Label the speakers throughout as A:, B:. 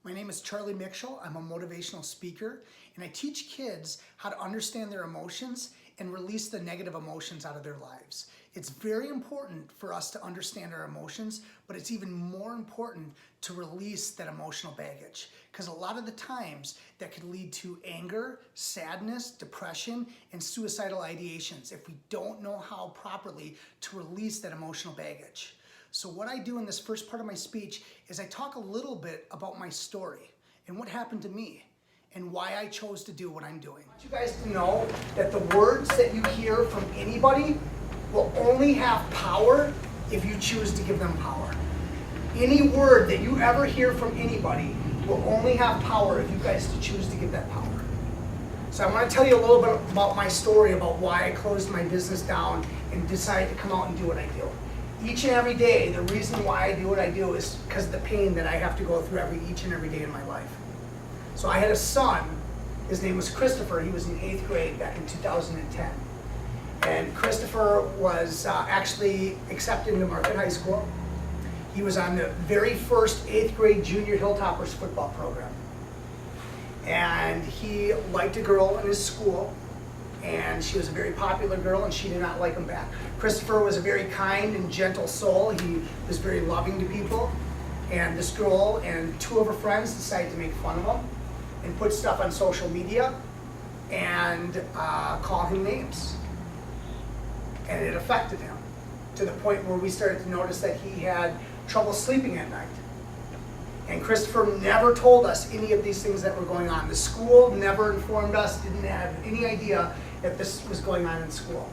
A: My name is Charlie Mitchell. I'm a motivational speaker, and I teach kids how to understand their emotions and release the negative emotions out of their lives. It's very important for us to understand our emotions, but it's even more important to release that emotional baggage, because a lot of the times that could lead to anger, sadness, depression, and suicidal ideations if we don't know how properly to release that emotional baggage. So what I do in this first part of my speech is I talk a little bit about my story and what happened to me and why I chose to do what I'm doing. I want you guys to know that the words that you hear from anybody will only have power if you choose to give them power. Any word that you ever hear from anybody will only have power if you guys choose to give that power. So I want to tell you a little bit about my story, about why I closed my business down and decided to come out and do what I do. Each and every day, the reason why I do what I do is because of the pain that I have to go through each and every day in my life. So I had a son, his name was Christopher. He was in 8th grade back in 2010. And Christopher was actually accepted into Marquette High School. He was on the very first 8th grade Junior Hilltoppers football program. And he liked a girl in his school, and she was a very popular girl, and she did not like him back. Christopher was a very kind and gentle soul. He was very loving to people. And this girl and two of her friends decided to make fun of him and put stuff on social media and call him names. And it affected him to the point where we started to notice that he had trouble sleeping at night. And Christopher never told us any of these things that were going on. The school never informed us, didn't have any idea that this was going on in school.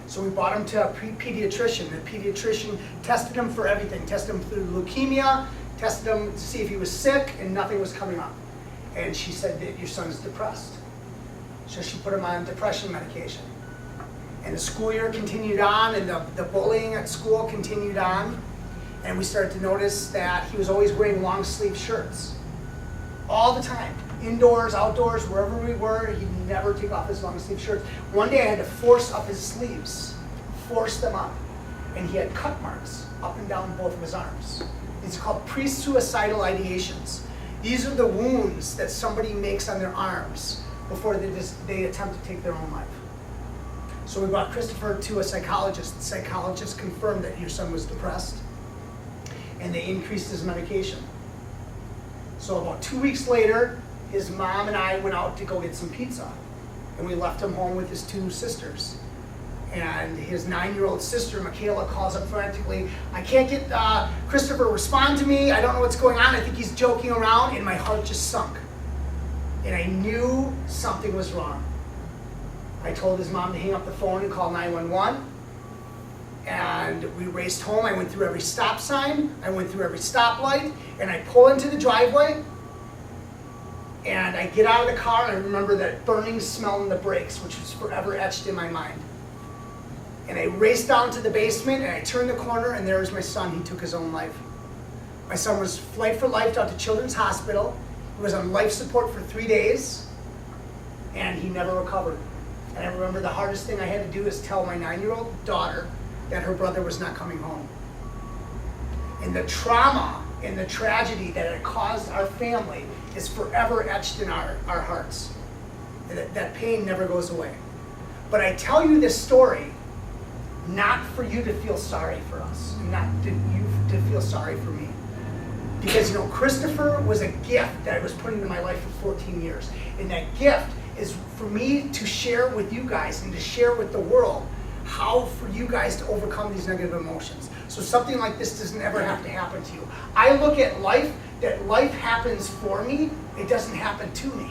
A: So we brought him to a pediatrician. The pediatrician tested him for everything, tested him through leukemia, tested him to see if he was sick, and nothing was coming up. And she said that your son's depressed. So she put him on depression medication. And the school year continued on, and the bullying at school continued on. And we started to notice that he was always wearing long sleeve shirts. All the time. Indoors, outdoors, wherever we were, he'd never take off his long sleeve shirts. One day I had to force up his sleeves. Force them up. And he had cut marks up and down both of his arms. These are called pre-suicidal ideations. These are the wounds that somebody makes on their arms before they attempt to take their own life. So we brought Christopher to a psychologist. The psychologist confirmed that your son was depressed, and they increased his medication. So about 2 weeks later, his mom and I went out to go get some pizza, and we left him home with his two sisters. And his 9-year-old sister, Michaela, calls up frantically, "I can't get Christopher to respond to me. I don't know what's going on. I think he's joking around." And my heart just sunk. And I knew something was wrong. I told his mom to hang up the phone and call 911. And we raced home. I went through every stop sign. I went through every stoplight. And I pull into the driveway. And I get out of the car, and I remember that burning smell in the brakes, which was forever etched in my mind. And I raced down to the basement, and I turned the corner, and there was my son. He took his own life. My son was flight for life out to Children's Hospital. He was on life support for 3 days, and he never recovered. And I remember the hardest thing I had to do is tell my 9-year-old daughter that her brother was not coming home. And the trauma and the tragedy that it caused our family is forever etched in our hearts. And that pain never goes away. But I tell you this story not for you to feel sorry for us, not to you to feel sorry for me. Because, Christopher was a gift that I was putting into my life for 14 years. And that gift is for me to share with you guys and to share with the world how for you guys to overcome these negative emotions. So something like this doesn't ever have to happen to you. I look at life, that life happens for me, it doesn't happen to me.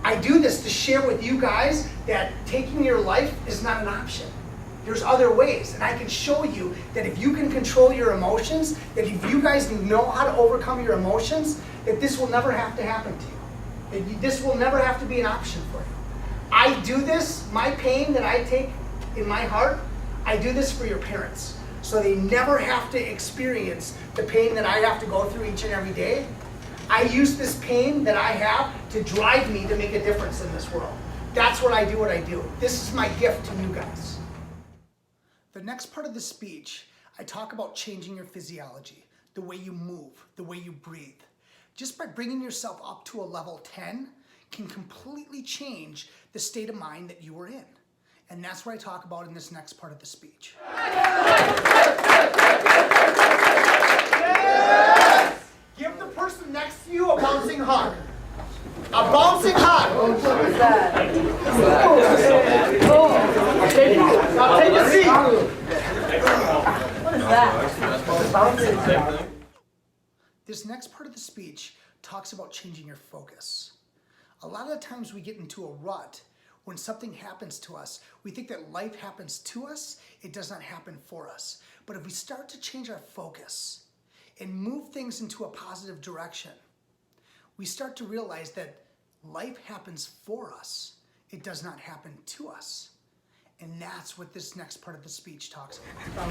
A: I do this to share with you guys that taking your life is not an option. There's other ways, and I can show you that if you can control your emotions, that if you guys know how to overcome your emotions, that this will never have to happen to you. That this will never have to be an option for you. I do this, my pain that I take in my heart, I do this for your parents. So they never have to experience the pain that I have to go through each and every day. I use this pain that I have to drive me to make a difference in this world. That's what I do. This is my gift to you guys. The next part of the speech, I talk about changing your physiology, the way you move, the way you breathe. just by bringing yourself up to a level 10 can completely change the state of mind that you were in. And that's what I talk about in this next part of the speech.
B: Yes! Give the person next to you a bouncing hug. A bouncing hug.
C: What is that?
B: Now take a seat.
C: What is that?
A: This next part of the speech talks about changing your focus. A lot of the times we get into a rut when something happens to us. We think that life happens to us, it does not happen for us. But if we start to change our focus and move things into a positive direction, we start to realize that life happens for us. It does not happen to us. And that's what this next part of the speech talks about.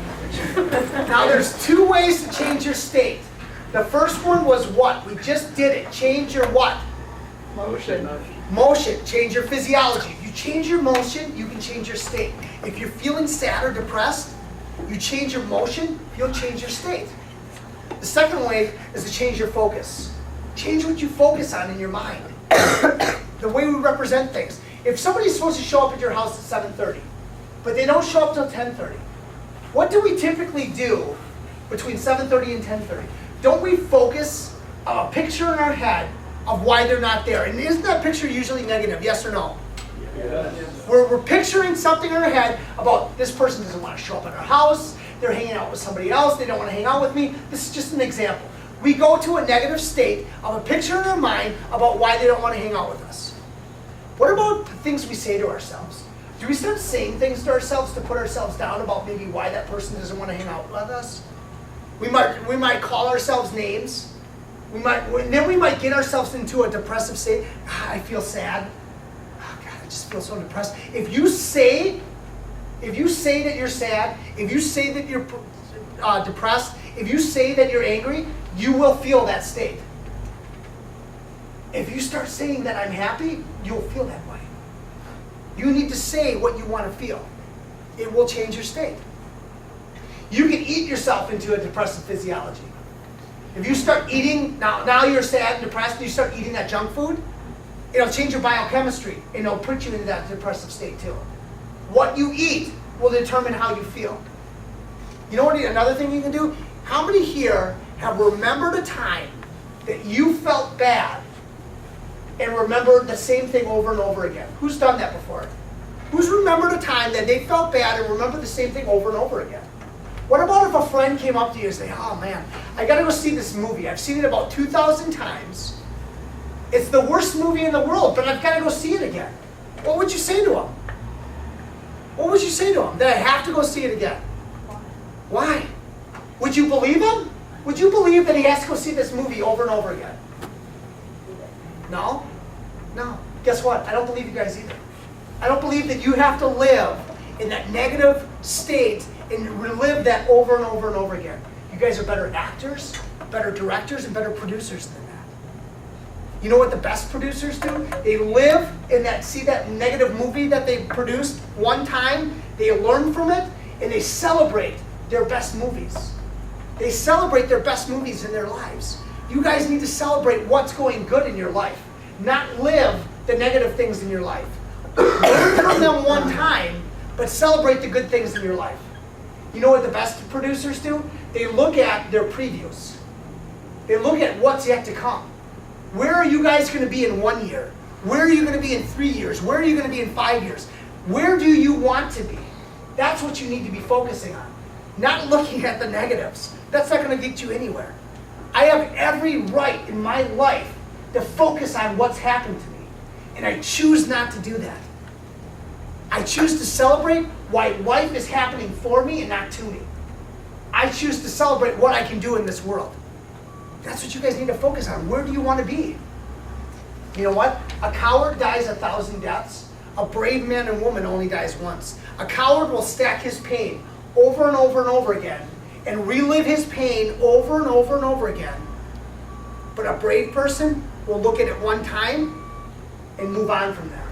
B: Now there's two ways to change your state. The first one was what? We just did it. Change your what?
C: Motion.
B: Motion. Change your physiology. If you change your motion, you can change your state. If you're feeling sad or depressed, you change your motion, you'll change your state. The second way is to change your focus. Change what you focus on in your mind. The way we represent things. If somebody's supposed to show up at your house at 7:30, but they don't show up till 10:30, what do we typically do between 7:30 and 10:30? Don't we focus a picture in our head of why they're not there? And isn't that picture usually negative, yes or no?
C: Yes.
B: We're picturing something in our head about this person doesn't want to show up at our house, they're hanging out with somebody else, they don't want to hang out with me. This is just an example. We go to a negative state of a picture in our mind about why they don't want to hang out with us. What about the things we say to ourselves? Do we start saying things to ourselves to put ourselves down about maybe why that person doesn't want to hang out with us? We might call ourselves names. We might get ourselves into a depressive state. I feel sad. Oh God, I just feel so depressed. If you say that you're sad, if you say that you're depressed, if you say that you're angry, you will feel that state. If you start saying that I'm happy, you'll feel that way. You need to say what you want to feel. It will change your state. You can eat yourself into a depressive physiology. If you start eating, now you're sad and depressed, and you start eating that junk food, it'll change your biochemistry, and it'll put you into that depressive state too. What you eat will determine how you feel. You know what? Another thing you can do? How many here have remembered a time that you felt bad and remembered the same thing over and over again? Who's done that before? Who's remembered a time that they felt bad and remembered the same thing over and over again? What about if a friend came up to you and said, oh man, I gotta go see this movie. I've seen it about 2,000 times. It's the worst movie in the world, but I've gotta go see it again. What would you say to him? What would you say to him? That I have to go see it again? Why? Would you believe him? Would you believe that he has to go see this movie over and over again? No? No. Guess what? I don't believe you guys either. I don't believe that you have to live in that negative state and relive that over and over and over again. You guys are better actors, better directors, and better producers than that. You know what the best producers do? They live in that, see that negative movie that they produced one time, they learn from it, and they celebrate their best movies. They celebrate their best movies in their lives. You guys need to celebrate what's going good in your life, not live the negative things in your life. Learn from them one time, but celebrate the good things in your life. You know what the best producers do? They look at their previews. They look at what's yet to come. Where are you guys going to be in 1 year? Where are you going to be in 3 years? Where are you going to be in 5 years? Where do you want to be? That's what you need to be focusing on. Not looking at the negatives. That's not going to get you anywhere. I have every right in my life to focus on what's happened to me. And I choose not to do that. I choose to celebrate why life is happening for me and not to me. I choose to celebrate what I can do in this world. That's what you guys need to focus on. Where do you want to be? You know what? A coward dies 1,000 deaths. A brave man and woman only dies once. A coward will stack his pain over and over and over again and relive his pain over and over and over again. But a brave person will look at it one time and move on from that.